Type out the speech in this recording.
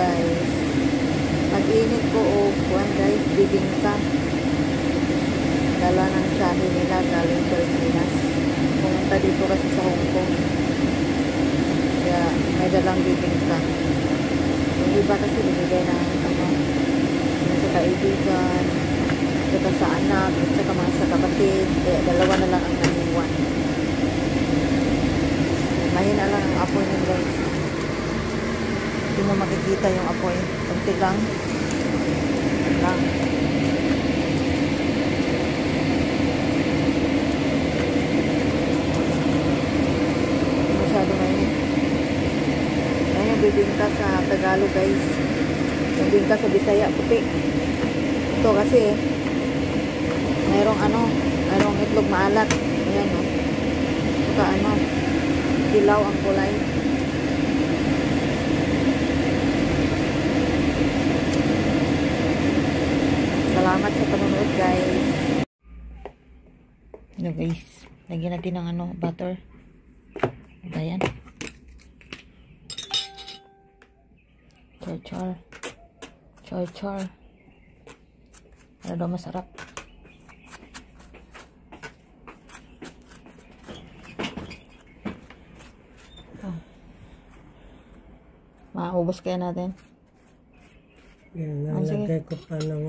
guys. Pag-init ko o kuwan guys, bibingka. Dala ng shahi nila galing Pilipinas. Pumunta dito kasi sa Hong Kong. Kaya may dalang bibingka. Yung iba kasi binigay ng sa kaibigan, saka sa anak, at saka mga sa kapatid. Kaya dalawa na lang ang naniwan. Mahina lang ang apoy niya guys. Hindi mo makikita yung apoy. Kunti lang. Lang. Masyado mainit. Ayan yung bibingka sa Tagalog guys. Yung bibingka sa Bisaya, puti. Ito kasi mayroong itlog maalat. Ayan o. Saka dilaw ang kulay. Salamat sa panonood guys. Hello guys, lagyan natin ng butter. Ayan. Char. Para daw masarap. Maubos kaya natin. Yan, nalagay ko pa ng